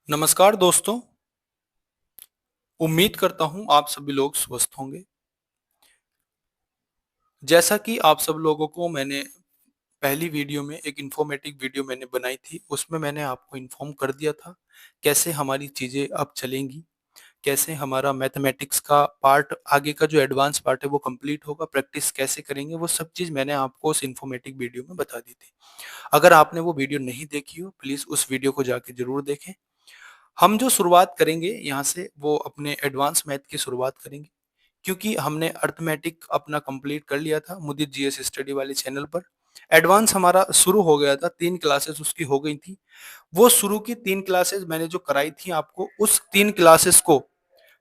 नमस्कार दोस्तों। उम्मीद करता हूँ आप सभी लोग स्वस्थ होंगे। जैसा कि आप सब लोगों को मैंने पहली वीडियो में एक इन्फॉर्मेटिव वीडियो मैंने बनाई थी, उसमें मैंने आपको इन्फॉर्म कर दिया था कैसे हमारी चीज़ें अब चलेंगी, कैसे हमारा मैथमेटिक्स का पार्ट आगे का जो एडवांस पार्ट है वो कंप्लीट होगा, प्रैक्टिस कैसे करेंगे, वो सब चीज़ मैंने आपको उस इन्फॉर्मेटिव वीडियो में बता दी थी। अगर आपने वो वीडियो नहीं देखी हो, प्लीज़ उस वीडियो को जाके ज़रूर देखें। हम जो शुरुआत करेंगे यहाँ से वो अपने एडवांस मैथ की शुरुआत करेंगे। क्योंकि हमने अर्थमेटिक अपना कंप्लीट कर लिया था मुदित जीएस स्टडी वाले चैनल पर। एडवांस हमारा शुरू हो गया था, 3 क्लासेस उसकी हो गई थी। वो शुरू की 3 क्लासेस मैंने जो कराई थी आपको, उस 3 क्लासेस को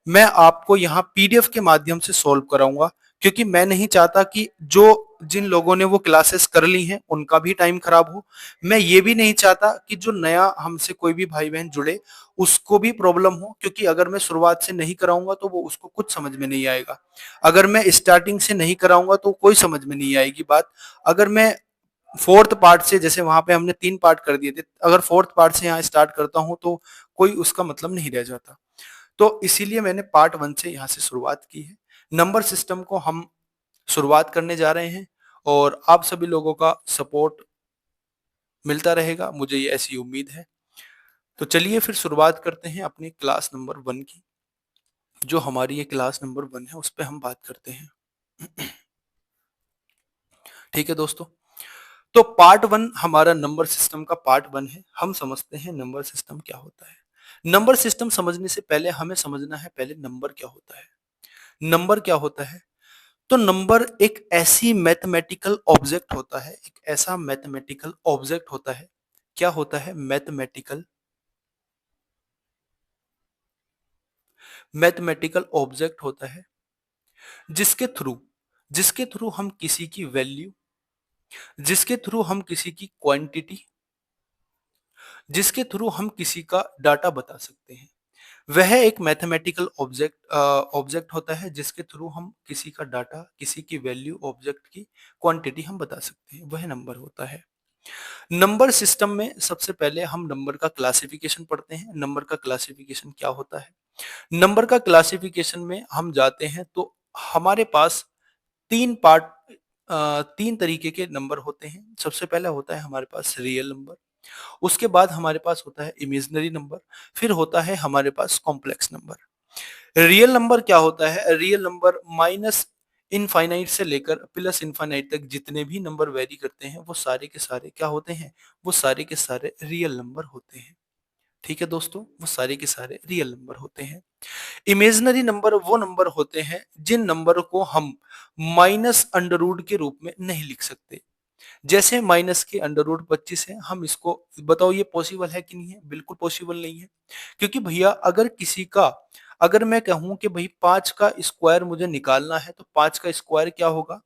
मैं आपको यहाँ पीडीएफ के माध्यम से सॉल्व कराऊंगा, क्योंकि मैं नहीं चाहता कि जो जिन लोगों ने वो क्लासेस कर ली हैं उनका भी टाइम खराब हो। मैं ये भी नहीं चाहता कि जो नया हमसे कोई भी भाई बहन जुड़े उसको भी प्रॉब्लम हो, क्योंकि अगर मैं शुरुआत से नहीं कराऊंगा तो वो उसको कुछ समझ में नहीं आएगा। अगर मैं स्टार्टिंग से नहीं कराऊंगा तो कोई समझ में नहीं आएगी बात। अगर मैं फोर्थ पार्ट से, जैसे वहां पे हमने 3 पार्ट कर दिए थे, अगर फोर्थ पार्ट से यहाँ स्टार्ट करता हूं तो कोई उसका मतलब नहीं रह जाता। तो इसीलिए मैंने पार्ट 1 से यहाँ से शुरुआत की है। नंबर सिस्टम को हम शुरुआत करने जा रहे हैं और आप सभी लोगों का सपोर्ट मिलता रहेगा, मुझे ये ऐसी उम्मीद है। तो चलिए फिर शुरुआत करते हैं अपनी क्लास नंबर 1 की। जो हमारी ये क्लास नंबर 1 है उस पे हम बात करते हैं। ठीक है दोस्तों। तो पार्ट 1 हमारा नंबर सिस्टम का पार्ट 1 है। हम समझते हैं नंबर सिस्टम क्या होता है। नंबर सिस्टम समझने से पहले हमें समझना है पहले नंबर क्या होता है। नंबर क्या होता है? तो नंबर एक ऐसी मैथमेटिकल ऑब्जेक्ट होता है, एक ऐसा मैथमेटिकल ऑब्जेक्ट होता है। क्या होता है? मैथमेटिकल मैथमेटिकल ऑब्जेक्ट होता है जिसके थ्रू जिसके थ्रू हम किसी की वैल्यू, जिसके थ्रू हम किसी की क्वांटिटी, जिसके थ्रू हम किसी का डाटा बता सकते हैं। वह एक मैथमेटिकल ऑब्जेक्ट होता है जिसके थ्रू हम किसी का डाटा, किसी की वैल्यू, ऑब्जेक्ट की क्वांटिटी हम बता सकते हैं, वह नंबर होता है। नंबर सिस्टम में सबसे पहले हम नंबर का क्लासिफिकेशन पढ़ते हैं। नंबर का क्लासिफिकेशन क्या होता है? नंबर का क्लासिफिकेशन में हम जाते हैं तो हमारे पास 3 पार्ट 3 तरीके के नंबर होते हैं। सबसे पहला होता है हमारे पास रियल नंबर, उसके बाद हमारे पास होता है इमेजिनरी नंबर, फिर होता है हमारे पास कॉम्प्लेक्स नंबर। रियल नंबर क्या होता है? रियल नंबर माइनस इनफाइनाइट से लेकर प्लस इनफाइनाइट तक जितने भी नंबर वेरी करते हैं वो सारे के सारे क्या होते हैं? वो सारे के सारे रियल नंबर होते हैं। ठीक है दोस्तों, वो सारे के सारे रियल नंबर होते हैं। इमेजिनरी नंबर वो नंबर होते हैं जिन नंबर को हम माइनस अंडर रूट के रूप में नहीं लिख सकते। जैसे माइनस के अंडर रूट 25 है, हम इसको बताओ ये पॉसिबल है कि नहीं है? बिल्कुल पॉसिबल नहीं है। क्योंकि भैया अगर मैं कहूं कि भाई 5 का स्क्वायर मुझे निकालना है तो 5 का स्क्वायर क्या होगा?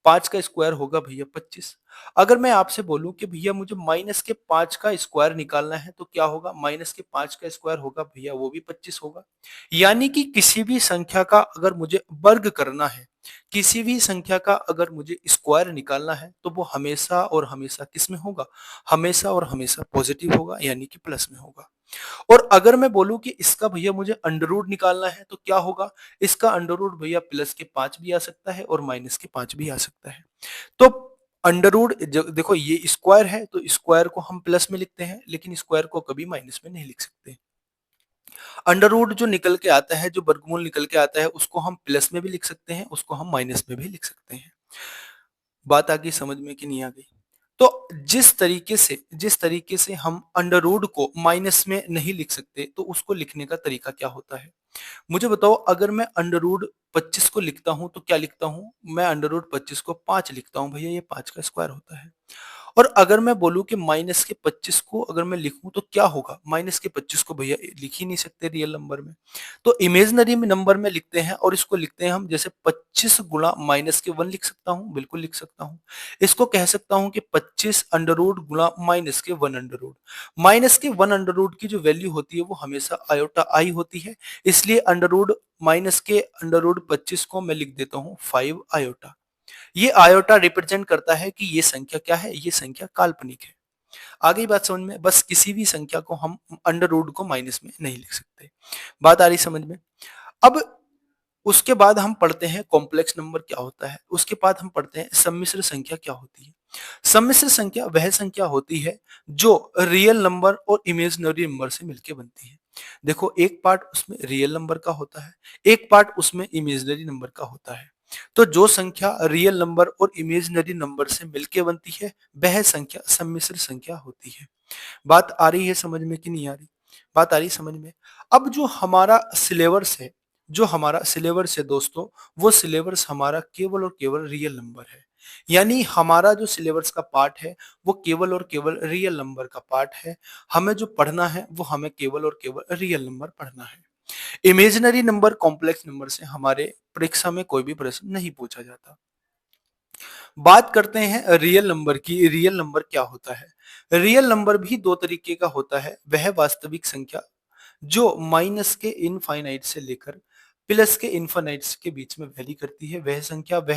5 का स्क्वायर होगा भैया 25। अगर मैं आपसे बोलूं कि भैया मुझे माइनस के 5 का स्क्वायर निकालना है तो क्या होगा? माइनस के 5 का स्क्वायर होगा भैया वो भी 25 होगा। यानी कि किसी भी संख्या का अगर मुझे वर्ग करना है, किसी भी संख्या का अगर मुझे स्क्वायर निकालना है तो वो हमेशा और हमेशा किस में होगा? हमेशा और हमेशा पॉजिटिव होगा, यानी कि प्लस में होगा। और अगर मैं बोलूं कि इसका भैया मुझे अंडर रूट निकालना है तो क्या होगा? इसका अंडर रूट भैया प्लस के 5 भी आ सकता है और माइनस के 5 भी आ सकता है। तो अंडर रूट देखो ये स्क्वायर है तो स्क्वायर को हम प्लस में लिखते हैं, लेकिन स्क्वायर को कभी माइनस में नहीं लिख सकते। अंडर रूट जो निकल के आता है, जो वर्गमूल निकल के आता है, उसको हम प्लस में भी लिख सकते हैं, उसको हम माइनस में भी लिख सकते हैं। बात आ गई समझ में कि नहीं आ गई? तो जिस तरीके से हम अंडर रूट को माइनस में नहीं लिख सकते तो उसको लिखने का तरीका क्या होता है? मुझे बताओ, अगर मैं अंडर रूट 25 को लिखता हूं तो क्या लिखता हूं? मैं अंडर रूट 25 को 5 लिखता हूं, भैया ये 5 का स्क्वायर होता है। और अगर मैं बोलूं कि माइनस के 25 को अगर मैं लिखूं तो क्या होगा? माइनस के 25 को भैया लिख ही नहीं सकते रियल नंबर में। तो इमेजिनरी में नंबर में लिखते हैं और इसको लिखते हैं हम, जैसे 25 गुणा माइनस के 1 लिख सकता हूं, बिल्कुल लिख सकता हूं। इसको कह सकता हूं कि 25 अंडर रूट गुणा माइनस के 1 अंडर रूट। माइनस के 1 अंडर रूट की जो वैल्यू होती है वो हमेशा आयोटा आई होती है, इसलिए अंडर रूट माइनस के अंडर रूट 25 को मैं लिख देता हूं 5 आयोटा। ये आयोटा रिप्रेजेंट करता है कि ये संख्या क्या है? ये संख्या काल्पनिक है। आ गई बात समझ में? बस किसी भी संख्या को हम अंडर रूट को माइनस में नहीं लिख सकते। बात आ रही समझ में? अब उसके बाद हम पढ़ते हैं कॉम्प्लेक्स नंबर क्या होता है, उसके बाद हम पढ़ते हैं सम्मिश्र संख्या क्या होती है। सम्मिश्र संख्या वह संख्या होती है जो रियल नंबर और इमेजिनरी नंबर से मिलकर बनती है। देखो, एक पार्ट उसमें रियल नंबर का होता है, एक पार्ट उसमें इमेजिनरी नंबर का होता है। तो जो संख्या रियल नंबर और इमेजिनरी नंबर से मिलकर बनती है वह संख्या सम्मिश्र संख्या होती है। बात आ रही है समझ में कि नहीं आ रही? बात आ रही है समझ में? अब जो हमारा सिलेबस है दोस्तों, वो सिलेबस हमारा केवल और केवल रियल नंबर है। यानी हमारा जो सिलेबस का पार्ट है वो केवल और केवल रियल नंबर का पार्ट है। हमें जो पढ़ना है वो हमें केवल और केवल रियल नंबर पढ़ना है। इमेजिनरी नंबर, कॉम्प्लेक्स नंबर से हमारे परीक्षा में कोई भी प्रश्न नहीं पूछा जाता। बात करते हैं रियल नंबर की। रियल नंबर क्या होता है? रियल नंबर भी दो तरीके का होता है। वह वास्तविक संख्या जो माइनस के इनफाइनाइट से लेकर प्लस के इनफाइनाइट के बीच में वैरी करती है, वह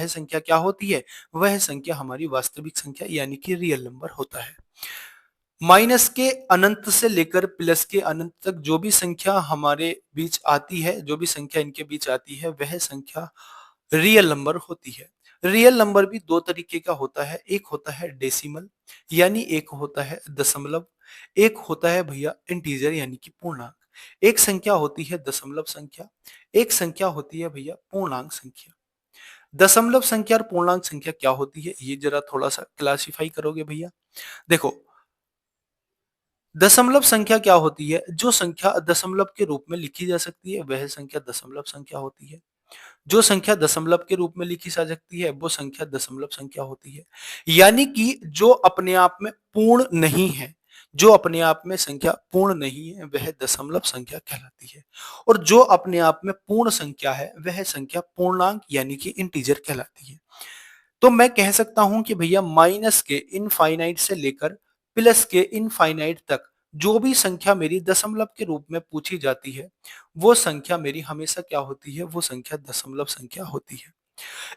संख्या क्या होती है? वह संख्या हमारी वास्तविक संख्या यानी कि रियल नंबर होता है। माइनस के अनंत से लेकर प्लस के अनंत तक जो भी संख्या हमारे बीच आती है, जो भी संख्या इनके बीच आती है, वह संख्या रियल नंबर होती है। रियल नंबर भी दो तरीके का होता है। एक होता है डेसिमल यानी एक होता है दशमलव, एक होता है भैया इंटीजर यानी कि पूर्णांक। एक संख्या होती है दशमलव संख्या, एक संख्या होती है भैया पूर्णांक संख्या। दशमलव संख्या और पूर्णांक संख्या क्या होती है, ये जरा थोड़ा सा क्लासिफाई करोगे भैया? देखो, दशमलव संख्या क्या होती है? जो संख्या दशमलव के रूप में लिखी जा सकती है वह संख्या दशमलव संख्या होती है। जो संख्या दशमलव के रूप में लिखी जा सकती है वो संख्या दशमलव संख्या होती है। यानी कि जो अपने आप में पूर्ण नहीं है, जो अपने आप में संख्या पूर्ण नहीं है वह दशमलव संख्या कहलाती है। और जो अपने आप में पूर्ण संख्या है वह संख्या पूर्णांक यानी कि इंटीजर कहलाती है। तो मैं कह सकता हूं कि भैया माइनस के इनफाइनाइट से लेकर प्लस के इनफाइनाइट तक जो भी संख्या मेरी दशमलव के रूप में पूछी जाती है वो संख्या मेरी हमेशा क्या होती है? वो संख्या दशमलव संख्या होती है।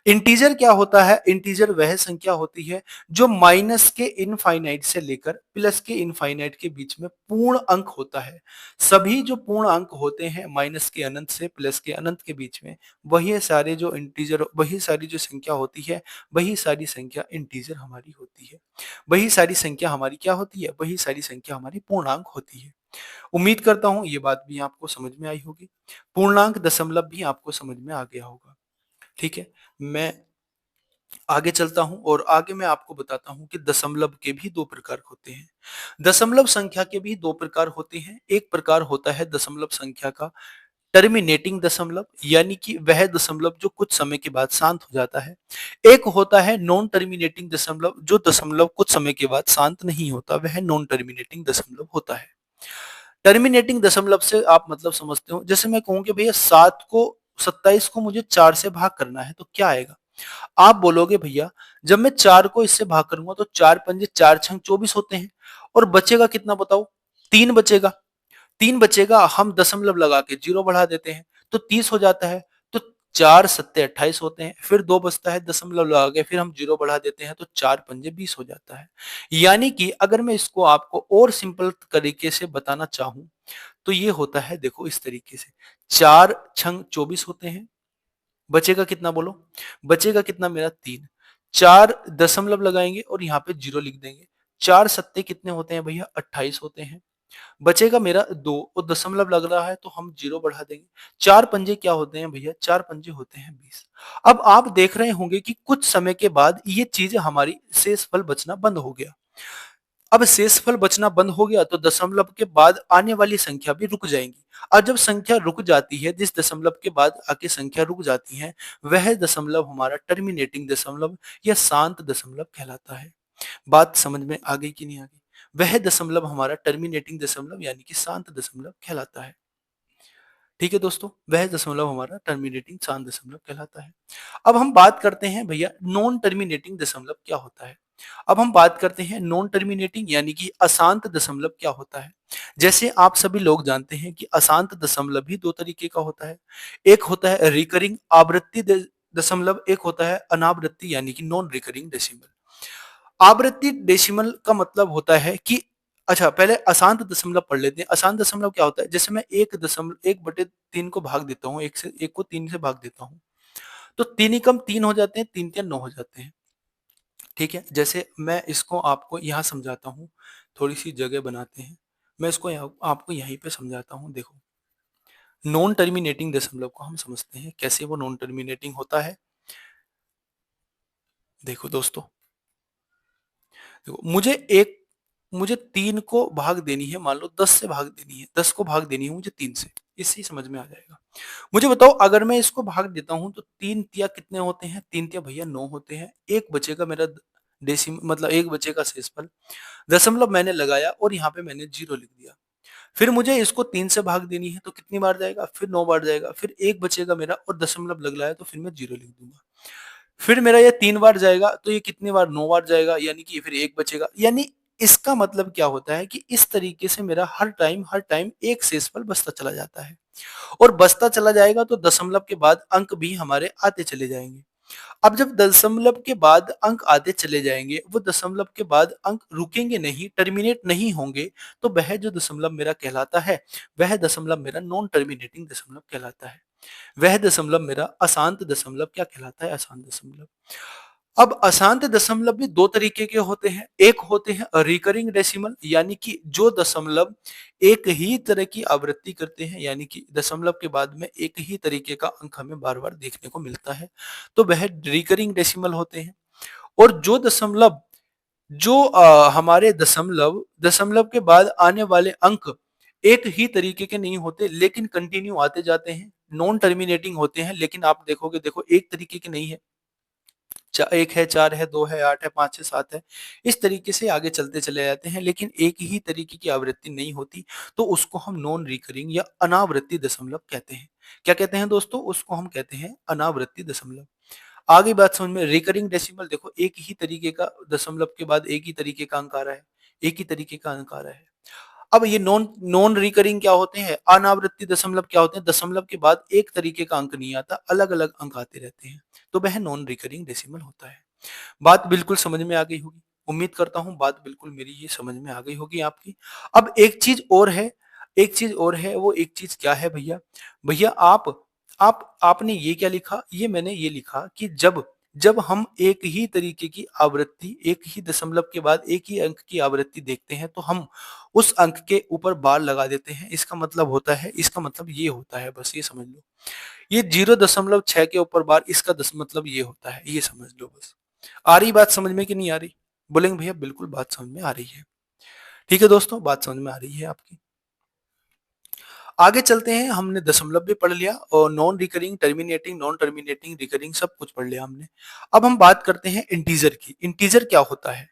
इंटीजर क्या होता है? इंटीजर वह संख्या होती है जो माइनस के इनफाइनाइट से लेकर प्लस के इनफाइनाइट के बीच में पूर्ण अंक होता है। सभी जो पूर्ण अंक होते हैं माइनस के अनंत से प्लस के अनंत के बीच में, वही सारे जो इंटीजर, वही सारी जो संख्या होती है, वही सारी संख्या इंटीजर हमारी होती है। वही सारी संख्या हमारी क्या होती है? वही सारी संख्या हमारी पूर्णांक होती है। उम्मीद करता हूं ये बात भी आपको समझ में आई होगी। पूर्णांक दशमलव भी आपको समझ में आ गया होगा। ठीक है, मैं आगे चलता हूं और आगे मैं आपको बताता हूं कि दशमलव के भी दो प्रकार होते हैं। दशमलव संख्या के भी दो प्रकार होते हैं। एक प्रकार होता है दशमलव संख्या का टर्मिनेटिंग दशमलव, यानी कि वह दशमलव जो कुछ समय के बाद शांत हो जाता है। एक होता है नॉन टर्मिनेटिंग दशमलव, जो दशमलव कुछ समय के बाद शांत नहीं होता, वह नॉन टर्मिनेटिंग दशमलव होता है। टर्मिनेटिंग दशमलव से आप मतलब समझते हो, जैसे मैं कहूं कि भैया 27 को मुझे 4 से भाग करना है तो क्या आएगा? आप बोलोगे भैया जब मैं 4 को इससे भाग करूंगा तो 4 पंजे 4 छंग 24 होते हैं और बचेगा कितना बताओ? 3 बचेगा। 3 बचेगा, हम दशमलव लगा के 0 बढ़ा देते हैं तो 30 हो जाता है। तो 4 सत्ते 28 होते हैं, फिर 2 बचता है, दशमलव लगा के फिर हम 0 बढ़ा देते हैं तो 4 पंजे 20 हो जाता है। यानी कि अगर मैं इसको आपको और सिंपल तरीके से बताना चाहूं तो ये होता है, देखो इस तरीके से, 4 छंग 24 होते हैं, बचेगा कितना बोलो? बचेगा कितना मेरा? 3। 4 दशमलव लगाएंगे और यहाँ पे 0 लिख देंगे। 4 सत्ते कितने होते हैं भैया? 28 होते हैं। बचेगा मेरा 2 और दशमलव लग रहा है तो हम 0 बढ़ा देंगे। 4 पंजे क्या होते हैं भैया? 4 पंजे होते हैं 20। अब आप देख रहे होंगे कि कुछ समय के बाद ये चीज हमारी शेषफल बचना बंद हो गया। अब शेषफल बचना बंद हो गया तो दशमलव के बाद आने वाली संख्या भी रुक जाएंगी। और जब संख्या रुक जाती है, जिस दशमलव के बाद आके संख्या रुक जाती है, वह दशमलव हमारा टर्मिनेटिंग दशमलव या शांत दशमलव कहलाता है। बात समझ में आ गई कि नहीं आ गई? वह दशमलव हमारा टर्मिनेटिंग दशमलव यानी कि शांत दशमलव कहलाता है। ठीक है दोस्तों, वह दशमलव हमारा टर्मिनेटिंग शांत दशमलव कहलाता है। अब हम बात करते हैं भैया नॉन टर्मिनेटिंग दशमलव क्या होता है। अब हम बात करते हैं नॉन टर्मिनेटिंग यानी कि अशांत दशमलव क्या होता है। जैसे आप सभी लोग जानते हैं कि अशांत दशमलव भी दो तरीके का होता है। एक होता है रिकरिंग आवृत्ति दशमलव, एक होता है अनावृत्ति यानी कि नॉन रिकरिंग डेसिमल। आवृत्ति डेसिमल का मतलब होता है कि, अच्छा पहले अशांत दशमलव पढ़ लेते हैं। अशांत दशमलव क्या होता है? जैसे मैं 1/3 को भाग देता हूँ, 1 को 3 से भाग देता हूँ, तो 3 एकम 3 हो जाते हैं, 3 तिया 9 हो जाते हैं। ठीक है, जैसे मैं इसको आपको यहाँ समझाता हूँ, थोड़ी सी जगह बनाते हैं, मैं इसको आपको यहीं पे समझाता हूँ। देखो, नॉन टर्मिनेटिंग दशमलव को हम समझते हैं, कैसे वो नॉन टर्मिनेटिंग होता है। देखो दोस्तों, देखो मुझे 3 को भाग देनी है, मान लो 10 से भाग देनी है, 10 को भाग देनी है मुझे 3 से, इससे ही समझ में आ जाएगा। मुझे बताओ, अगर मैं इसको भाग देता हूं तो 3 तिया कितने होते हैं? 3 तिया भैया 9 होते हैं। एक बचेगा मेरा डेसिम, मतलब एक बचेगा शेषफल, दशमलव मैंने लगाया और यहाँ पे मैंने 0 लिख दिया। फिर मुझे इसको 3 से भाग देनी है, तो कितनी बार जाएगा? फिर 9 बार जाएगा। फिर एक बचेगा मेरा और दशमलव लग रहा है, तो फिर मैं 0 लिख दूंगा। फिर मेरा ये 3 बार जाएगा, तो ये कितनी बार? 9 बार जाएगा, यानी कि फिर एक बचेगा। यानी इसका मतलब क्या होता है कि इस तरीके से मेरा हर टाइम एक शेषफल बचता चला जाता है, और बचता चला जाएगा तो दशमलव के बाद अंक भी हमारे आते चले जाएंगे। अब जब दशमलव के बाद अंक आते चले जाएंगे, वो दशमलव के बाद अंक रुकेंगे नहीं, टर्मिनेट नहीं होंगे, तो वह जो दशमलव मेरा कहलाता है, वह दशमलव मेरा नॉन टर्मिनेटिंग दशमलव कहलाता है। वह दशमलव मेरा अशांत दशमलव क्या कहलाता है? अशांत दशमलव। अब अशांत दशमलव भी दो तरीके के होते हैं। एक होते हैं रिकरिंग डेसिमल, यानी कि जो दशमलव एक ही तरह की आवृत्ति करते हैं, यानी कि दशमलव के बाद में एक ही तरीके का अंक हमें बार बार देखने को मिलता है, तो वह रिकरिंग डेसिमल होते हैं। और जो दशमलव, जो हमारे दशमलव दशमलव के बाद आने वाले अंक एक ही तरीके के नहीं होते, लेकिन कंटिन्यू आते जाते हैं, नॉन टर्मिनेटिंग होते हैं, लेकिन आप देखोगे, देखो एक तरीके के नहीं है, एक है, चार है, दो है, आठ है, पांच है, सात है, इस तरीके से आगे चलते चले जाते हैं, लेकिन एक ही तरीके की आवृत्ति नहीं होती, तो उसको हम नॉन रिकरिंग या अनावृत्ति दशमलव कहते हैं। क्या कहते हैं दोस्तों? उसको हम कहते हैं अनावृत्ति दशमलव। आगे बात समझ में। रिकरिंग डेसिमल, देखो एक ही तरीके का दशमलव के बाद एक ही तरीके का अंक आ रहा है, एक ही तरीके का अंक आ रहा है। अब ये नॉन नॉन रिकरिंग क्या होते हैं? अनावृत्ति दशमलव क्या होते हैं? दशमलव के बाद एक तरीके का अंक नहीं आता, अलग अलग अंक आते रहते हैं, तो वह नॉन रिकरिंग डेसिमल होता है। बात बिल्कुल समझ में आ गई होगी, उम्मीद करता हूं बात बिल्कुल मेरी ये समझ में आ गई होगी आपकी। अब एक चीज और है, एक चीज और है, वो एक चीज क्या है भैया? भैया आपने ये क्या लिखा? ये मैंने ये लिखा कि जब जब हम एक ही तरीके की आवृत्ति, एक ही दशमलव के बाद एक ही अंक की आवृत्ति देखते हैं, तो हम उस अंक के ऊपर बार लगा देते हैं। इसका मतलब होता है, इसका मतलब ये होता है, बस ये समझ लो, ये 0.6 के ऊपर बार, इसका दस मतलब ये होता है, ये समझ लो बस। आ रही बात समझ में कि नहीं आ रही? बोलेंगे भैया बिल्कुल बात समझ में आ रही है। ठीक है दोस्तों, बात समझ में आ रही है आपकी। आगे चलते हैं, हमने दशमलव भी पढ़ लिया और non recurring, terminating, non terminating, recurring सब कुछ पढ़ लिया हमने। अब हम बात करते हैं इंटीजर की। इंटीजर क्या होता है?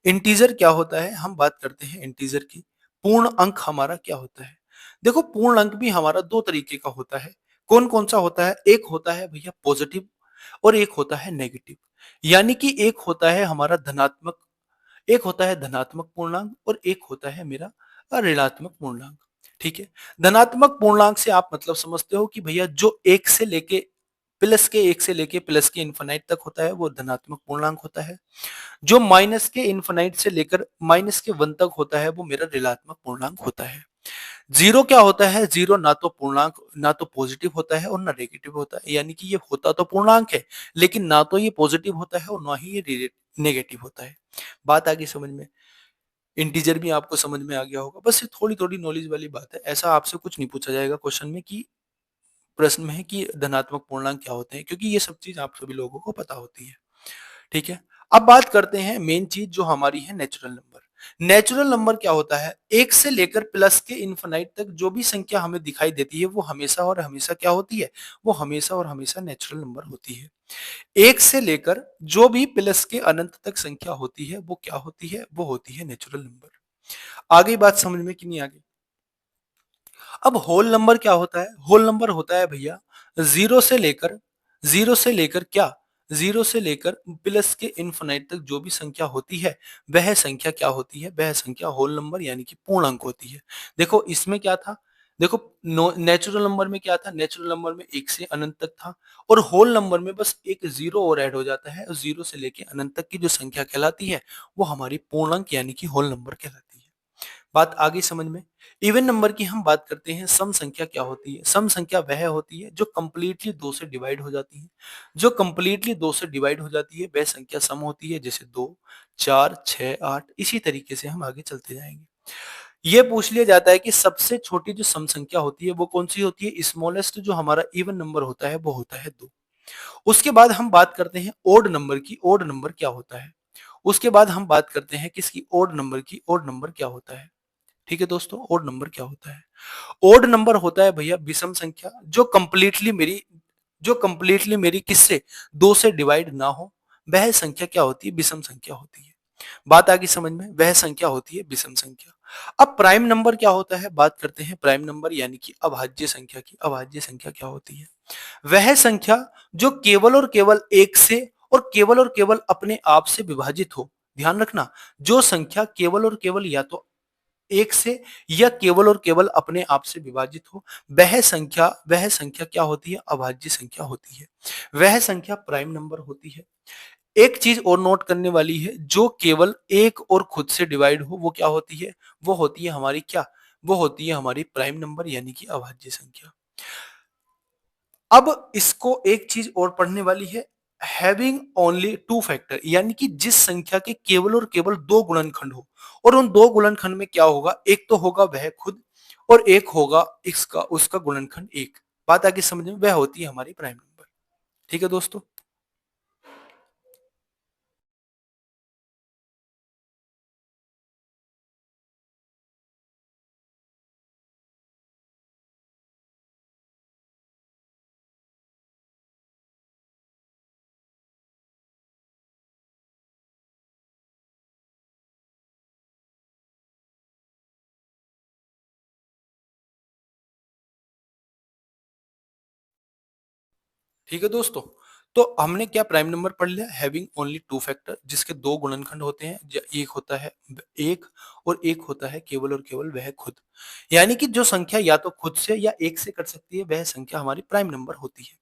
इंटीजर क्या होता है? हम बात करते हैं इंटीजर की। पूर्ण अंक हमारा क्या होता है? देखो, पूर्ण अंक भी हमारा दो तरीके का होता है। कौन कौन सा होता है? एक होता है भैया पॉजिटिव और एक होता है नेगेटिव। यानी कि एक होता है हमारा धनात्मक, एक होता है धनात्मक पूर्णांक और एक होता है मेरा ऋणात्मक पूर्णांक। ठीक है, धनात्मक पूर्णांक से आप मतलब समझते हो कि भैया जो एक से लेके प्लस के, एक से लेके प्लस के इन्फिनाइट तक होता है, वो धनात्मक पूर्णांक होता है। जो माइनस के इन्फिनाइट से लेकर माइनस के वन तक होता है, वो मेरा ऋणात्मक पूर्णांक होता है। जीरो क्या होता है? जीरो ना तो पूर्णांक, ना तो पॉजिटिव होता है और ना नेगेटिव होता है, यानी कि ये होता तो पूर्णांक है, लेकिन ना तो ये पॉजिटिव होता है और ना ही ये नेगेटिव होता है। बात आगे समझ में। इंटीजर भी आपको समझ में आ गया होगा, बस ये थोड़ी थोड़ी नॉलेज वाली बात है। ऐसा आपसे कुछ नहीं पूछा जाएगा क्वेश्चन में कि, प्रश्न में है कि धनात्मक पूर्णांक क्या होते हैं, क्योंकि ये सब चीज आप सभी लोगों को पता होती है। ठीक है, अब बात करते हैं मेन चीज जो हमारी है, नेचुरल नंबर। नेचुरल नंबर क्या होता है? एक से लेकर प्लस के इन्फिनाइट तक जो भी संख्या हमें दिखाई देती है, वो हमेशा और हमेशा क्या होती है? वो हमेशा और हमेशा नेचुरल नंबर होती है। एक से लेकर जो भी प्लस के अनंत तक संख्या होती है, वो क्या होती है? वो होती है नेचुरल नंबर। आगे बात समझ में कि नहीं आगे? अब होल नंबर क्या होता है? होल नंबर होता है भैया जीरो से लेकर, जीरो से लेकर क्या, जीरो से लेकर प्लस के इन्फिनाइट तक जो भी संख्या होती है, वह संख्या क्या होती है? वह संख्या होल नंबर यानी कि पूर्ण अंक होती है। देखो इसमें क्या था, देखो नेचुरल नंबर में क्या था, नेचुरल नंबर में 1 से अनंत तक था, और होल नंबर में बस एक जीरो और ऐड हो जाता है, और जीरो से लेके अनंत तक की जो संख्या कहलाती है वो हमारी पूर्णांक यानी कि होल नंबर कहलाती है। बात आगे समझ में। इवन नंबर की हम बात करते हैं, सम संख्या क्या होती है? सम संख्या वह होती है जो कंप्लीटली दो से डिवाइड हो जाती है। जो कंप्लीटली दो से डिवाइड हो जाती है वह संख्या सम होती है, जैसे 2, 4, 6, 8, इसी तरीके से हम आगे चलते जाएंगे। ये पूछ लिया जाता है कि सबसे छोटी जो सम संख्या होती है वो कौन सी होती है? स्मॉलेस्ट जो हमारा इवन नंबर होता है वो होता है 2। उसके बाद हम बात करते हैं ओड नंबर की। ओड नंबर क्या होता है? उसके बाद हम बात करते हैं किसकी? ओड नंबर की। ओड नंबर क्या होता है? ठीक है दोस्तों, ओड नंबर क्या होता है? ओड नंबर होता है भैया विषम संख्या जो कंप्लीटली मेरी किससे? दो से डिवाइड ना हो, वह संख्या क्या होती है? विषम संख्या होती है। बात आगे समझ में, वह संख्या होती है विषम संख्या। अब प्राइम नंबर क्या होता है? बात करते हैं प्राइम नंबर यानी कि अभाज्य संख्या की। अभाज्य संख्या क्या होती है? वह संख्या जो केवल और केवल एक से और केवल अपने आप से विभाजित हो। ध्यान रखना, जो संख्या केवल और केवल या तो एक से या केवल और केवल अपने आप से विभाजित हो, वह संख्या क्या होती है? अभाज्य संख्या होती है। वह संख्या प्राइम नंबर होती है। एक चीज और नोट करने वाली है, जो केवल एक और खुद से डिवाइड हो वो क्या होती है? वो होती है हमारी क्या? वो होती है हमारी प्राइम नंबर यानी कि अभाज्य संख्या। अब इसको एक चीज और पढ़ने वाली है, हैविंग ओनली टू फैक्टर, यानी कि जिस संख्या के केवल और केवल दो गुणनखंड हो, और उन दो गुणनखंड में क्या होगा? एक तो होगा वह खुद, और एक होगा इसका उसका गुणनखंड एक। बात आगे समझ में, वह होती है हमारी प्राइम नंबर। ठीक है दोस्तों। ठीक है दोस्तों, तो हमने क्या प्राइम नंबर पढ़ लिया? हैविंग ओनली टू फैक्टर, जिसके दो गुणनखंड होते हैं, एक होता है एक, और एक होता है केवल और केवल वह खुद। यानी कि जो संख्या या तो खुद से या एक से कर सकती है वह संख्या हमारी प्राइम नंबर होती है।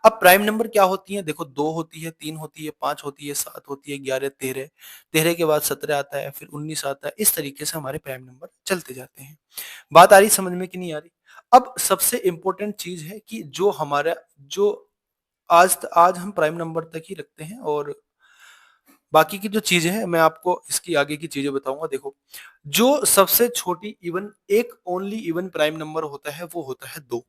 अब प्राइम नंबर क्या होती है? देखो, दो होती है, तीन होती है, पांच होती है, सात होती है, 11, 13, 13 के बाद 17 आता है, फिर 19 आता है। इस तरीके से हमारे प्राइम नंबर चलते जाते हैं। बात आ रही समझ में कि नहीं आ रही? अब सबसे इंपॉर्टेंट चीज है कि जो हमारा जो आज हम प्राइम नंबर तक ही रखते हैं, और बाकी की जो चीजें हैं मैं आपको इसकी आगे की चीजें बताऊंगा। देखो, जो सबसे छोटी इवन एक ओनली इवन प्राइम नंबर होता है वो होता है 2।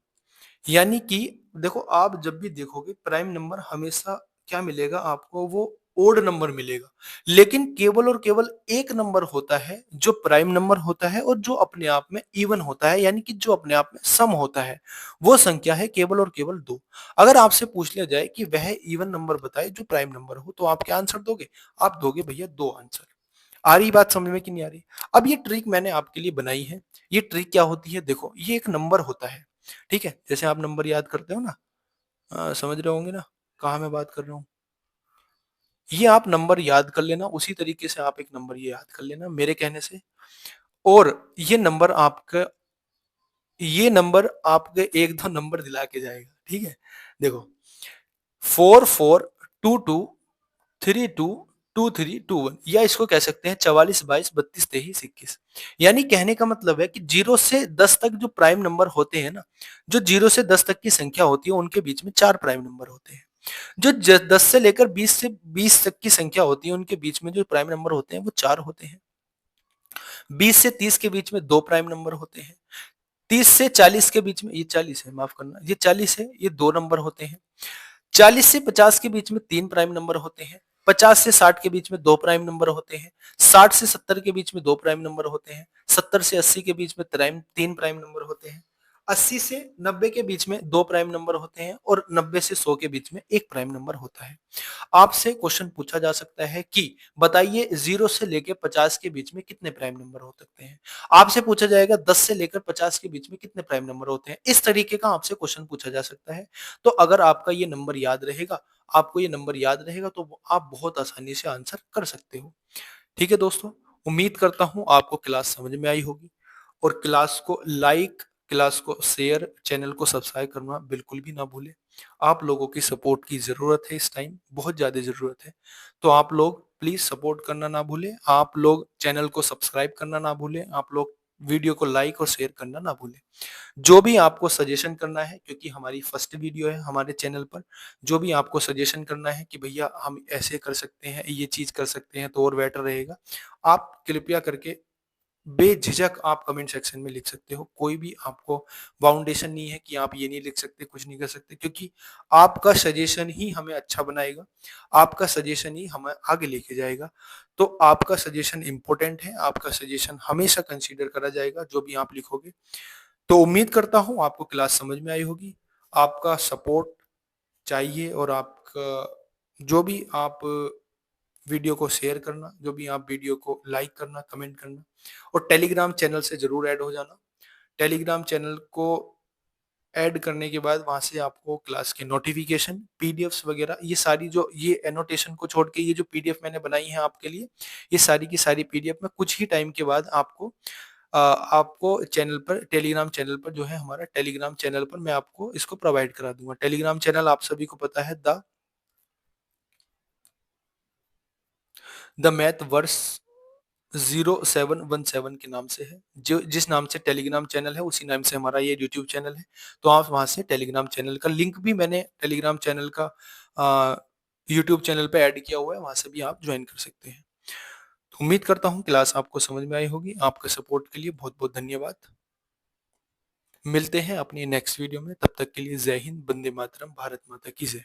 यानी कि देखो, आप जब भी देखोगे प्राइम नंबर हमेशा क्या मिलेगा आपको? वो ओड नंबर मिलेगा। लेकिन केवल और केवल एक नंबर होता है जो प्राइम नंबर होता है और जो अपने आप में इवन होता है, यानी कि जो अपने आप में सम होता है। वो संख्या है केवल और केवल 2। अगर आपसे पूछ लिया जाए कि वह इवन नंबर बताए जो प्राइम नंबर हो, तो आप क्या आंसर दोगे? आप दोगे भैया 2 आंसर। आ रही बात समझ में कि नहीं आ रही? अब ये ट्रिक मैंने आपके लिए बनाई है। ये ट्रिक क्या होती है? देखो, ये एक नंबर होता है, ठीक है? जैसे आप नंबर याद करते हो ना, समझ रहे होंगे ना कहाँ मैं बात कर रहा हूँ। ये आप नंबर याद कर लेना, उसी तरीके से आप एक नंबर ये याद कर लेना मेरे कहने से। और ये नंबर आपका ये नंबर आपके एक दो नंबर दिला के जाएगा, ठीक है? देखो, 4422322321, या इसको कह सकते हैं 44 22 32 23 21। यानी कहने का मतलब है कि 0 से 10 तक जो प्राइम नंबर होते हैं ना, जो 0 से 10 तक की संख्या होती है उनके बीच में चार प्राइम नंबर होते हैं। जो 10 से लेकर 20 तक की संख्या होती है उनके बीच में जो प्राइम नंबर होते हैं वो चार होते हैं। 20 से 30 के बीच में दो प्राइम नंबर होते हैं। 30 से 40 के बीच में, ये 40 है, माफ करना, ये 40 है, ये दो नंबर होते हैं। 40 से 50 के बीच में तीन प्राइम नंबर होते हैं। 50 से 60 के बीच में दो प्राइम नंबर होते हैं। 60 से 70 के बीच में दो प्राइम नंबर होते हैं। 70 से 80 के बीच में तीन प्राइम नंबर होते हैं। 80 से 90 के बीच में दो प्राइम नंबर होते हैं, और 90 से 100 के बीच में एक प्राइम नंबर होता है। आपसे क्वेश्चन पूछा जा सकता है कि बताइए 0 से लेकर 50 के बीच में कितने प्राइम नंबर हो सकते हैं? आपसे पूछा जाएगा 10 से लेकर 50 के बीच में कितने प्राइम नंबर होते हैं? इस तरीके का आपसे क्वेश्चन पूछा जा सकता है। तो अगर आपका ये नंबर याद रहेगा, आपको ये नंबर याद रहेगा, तो आप बहुत आसानी से आंसर कर सकते हो। ठीक है दोस्तों, उम्मीद करता हूं आपको क्लास समझ में आई होगी, और क्लास को लाइक क्लास को शेयर, चैनल को सब्सक्राइब करना बिल्कुल भी ना भूलें। आप लोगों की सपोर्ट की ज़रूरत है इस टाइम, बहुत ज़्यादा ज़रूरत है। तो आप लोग प्लीज़ सपोर्ट करना ना भूलें, आप लोग चैनल को सब्सक्राइब करना ना भूलें, आप लोग वीडियो को लाइक और शेयर करना ना भूलें। जो भी आपको सजेशन करना है, क्योंकि हमारी फर्स्ट वीडियो है हमारे चैनल पर, जो भी आपको सजेशन करना है कि भैया हम ऐसे कर सकते हैं, ये चीज़ कर सकते हैं तो और बेटर रहेगा, आप कृपया करके बेझिझक आप कमेंट सेक्शन में लिख सकते हो। कोई भी आपको बाउंडेशन नहीं है कि आप ये नहीं लिख सकते, कुछ नहीं कर सकते, क्योंकि आपका सजेशन ही हमें अच्छा बनाएगा, आपका सजेशन ही हमें आगे लेके जाएगा। तो आपका सजेशन इम्पोर्टेंट है, आपका सजेशन हमेशा कंसीडर करा जाएगा जो भी आप लिखोगे। तो उम्मीद करता हूँ आपको क्लास समझ में आई होगी। आपका सपोर्ट चाहिए और आपका जो भी आप वीडियो को शेयर करना, जो भी आप वीडियो को लाइक करना, कमेंट करना और टेलीग्राम चैनल से ज़रूर ऐड हो जाना। टेलीग्राम चैनल को ऐड करने के बाद वहाँ से आपको क्लास के नोटिफ़िकेशन, पीडीएफ्स वगैरह ये सारी जो ये एनोटेशन को छोड़ के ये जो पीडीएफ मैंने बनाई है आपके लिए, ये सारी की सारी पीडीएफ मैं कुछ ही टाइम के बाद आपको चैनल पर, टेलीग्राम चैनल पर जो है हमारा टेलीग्राम चैनल पर मैं आपको इसको प्रोवाइड करा दूँगा। टेलीग्राम चैनल आप सभी को पता है द मैथ वर्स 0717 के नाम से है। जो जिस नाम से टेलीग्राम चैनल है उसी नाम से हमारा ये यूट्यूब चैनल है। तो आप वहाँ से टेलीग्राम चैनल का लिंक भी मैंने टेलीग्राम चैनल का यूट्यूब चैनल पे ऐड किया हुआ है, वहाँ से भी आप जॉइन कर सकते हैं। तो उम्मीद करता हूँ क्लास आपको समझ में आई होगी। आपके सपोर्ट के लिए बहुत-बहुत धन्यवाद। मिलते हैं अपनी नेक्स्ट वीडियो में, तब तक के लिए जय हिंद, वंदे मातरम, भारत माता की जय।